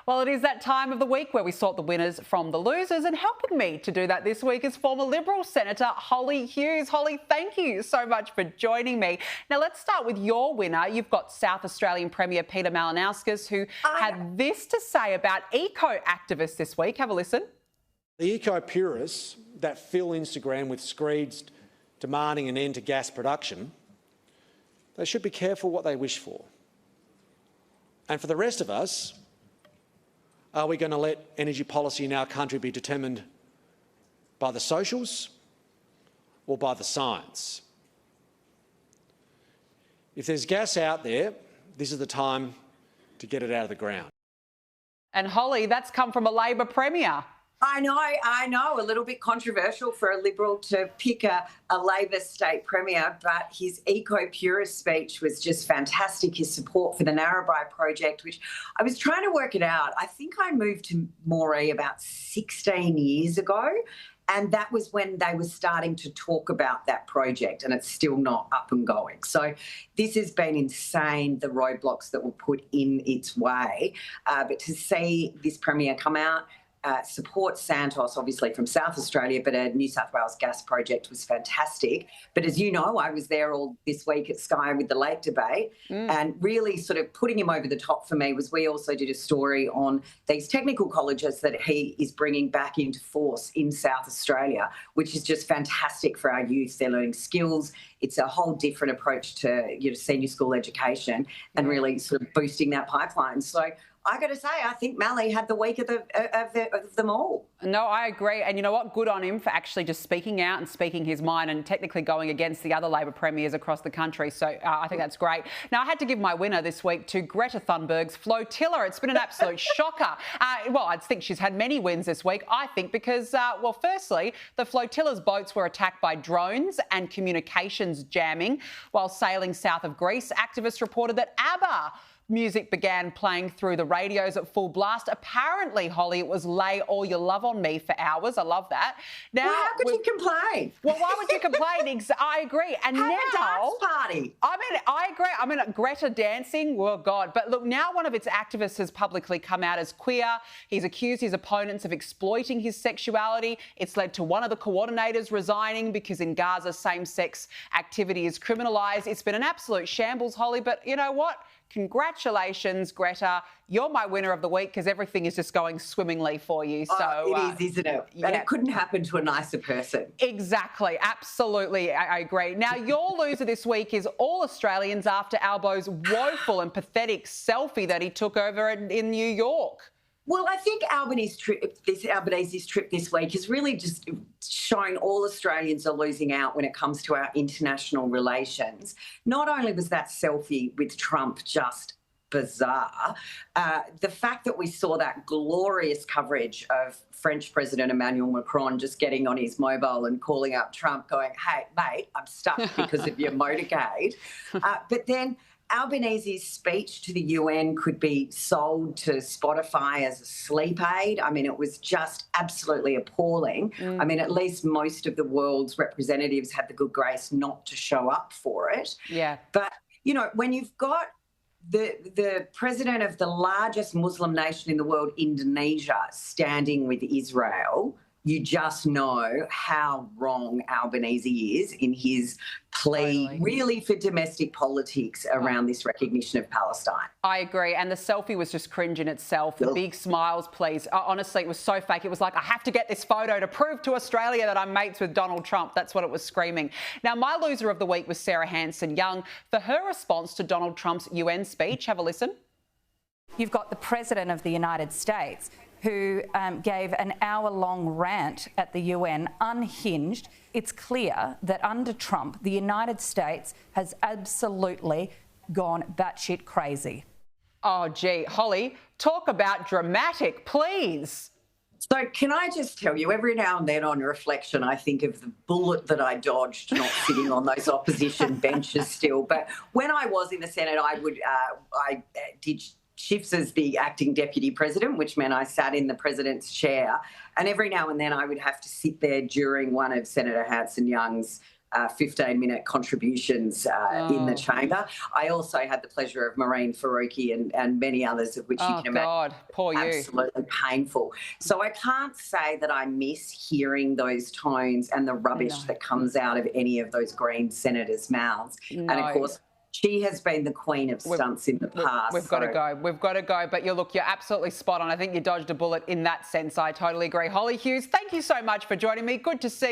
Well, it is that time of the week where we sort the winners from the losers, and helping me to do that this week is former Liberal Senator Hollie Hughes. Hollie, thank you so much for joining me. Now, let's start with your winner. You've got South Australian Premier Peter Malinauskas, who had this to say about eco-activists this week. Have a listen. The eco-purists that fill Instagram with screeds demanding an end to gas production, they should be careful what they wish for. And for the rest of us, are we going to let energy policy in our country be determined by the socials or by the science? If there's gas out there, this is the time to get it out of the ground. And Hollie, that's come from a Labor Premier. I know, a little bit controversial for a Liberal to pick a Labor state premier, but his eco-purist speech was just fantastic. His support for the Narrabri project, which I was trying to work it out. I think I moved to Moree about 16 years ago, and that was when they were starting to talk about that project, and it's still not up and going. So this has been insane, the roadblocks that were put in its way. But to see this premier come out, support Santos, obviously from South Australia, but a New South Wales gas project was fantastic. But as you know, I was there all this week at Sky with the lake debate, and really sort of putting him over the top for me was we also did a story on these technical colleges that he is bringing back into force in South Australia, which is just fantastic for our youth. They're learning skills. It's a whole different approach to senior school education and really sort of boosting that pipeline. So I got to say, I think Mally had the week of them all. No, I agree. And you know what? Good on him for actually just speaking out and speaking his mind and technically going against the other Labor premiers across the country. So I think that's great. Now, I had to give my winner this week to Greta Thunberg's flotilla. It's been an absolute shocker. Well, I think she's had many wins this week, I think, because, well, firstly, the flotilla's boats were attacked by drones and communications jamming while sailing south of Greece. Activists reported that ABBA music began playing through the radios at full blast. Apparently, Hollie, it was Lay All Your Love on Me for hours. I love that. Now, well, how could you complain? Well, why would you complain? I agree. And have now, a dance party. I mean, I agree. I mean, Greta dancing, well, God. But look, now one of its activists has publicly come out as queer. He's accused his opponents of exploiting his sexuality. It's led to one of the coordinators resigning because in Gaza, same-sex activity is criminalised. It's been an absolute shambles, Hollie. But you know what? Congratulations, Greta. You're my winner of the week because everything is just going swimmingly for you. So it is, isn't it? And it couldn't happen to a nicer person. Exactly. Absolutely. I agree. Now, your loser this week is all Australians after Albo's woeful and pathetic selfie that he took over in New York. Well, I think Albanese's trip this week has really just shown all Australians are losing out when it comes to our international relations. Not only was that selfie with Trump just bizarre, the fact that we saw that glorious coverage of French President Emmanuel Macron just getting on his mobile and calling up Trump going, hey, mate, I'm stuck because of your motorcade. But then Albanese's speech to the UN could be sold to Spotify as a sleep aid. I mean, it was just absolutely appalling. I mean, at least most of the world's representatives had the good grace not to show up for it. Yeah. But, you know, when you've got the president of the largest Muslim nation in the world, Indonesia, standing with Israel, you just know how wrong Albanese is in his plea, really, for domestic politics around this recognition of Palestine. I agree. And the selfie was just cringe in itself. The big smiles, please. Honestly, it was so fake. It was like, I have to get this photo to prove to Australia that I'm mates with Donald Trump. That's what it was screaming. Now, my loser of the week was Sarah Hanson-Young for her response to Donald Trump's UN speech. Have a listen. You've got the President of the United States who gave an hour-long rant at the UN, unhinged. It's clear that under Trump, the United States has absolutely gone batshit crazy. Oh, gee. Hollie, talk about dramatic, please. So can I just tell you, every now and then on reflection, I think of the bullet that I dodged not sitting on those opposition benches still. But when I was in the Senate, I did shifts as the acting deputy president, which meant I sat in the president's chair. And every now and then I would have to sit there during one of Senator Hanson-Young's 15-minute contributions in the chamber. I also had the pleasure of Maureen Faruqi and many others, of which you can imagine. God, poor you. Absolutely painful. So I can't say that I miss hearing those tones and the rubbish that comes out of any of those Green senators' mouths. And of course, she has been the queen of stunts in the past. We've got to go. We've got to go. But you're absolutely spot on. I think you dodged a bullet in that sense. I totally agree. Hollie Hughes, thank you so much for joining me. Good to see you.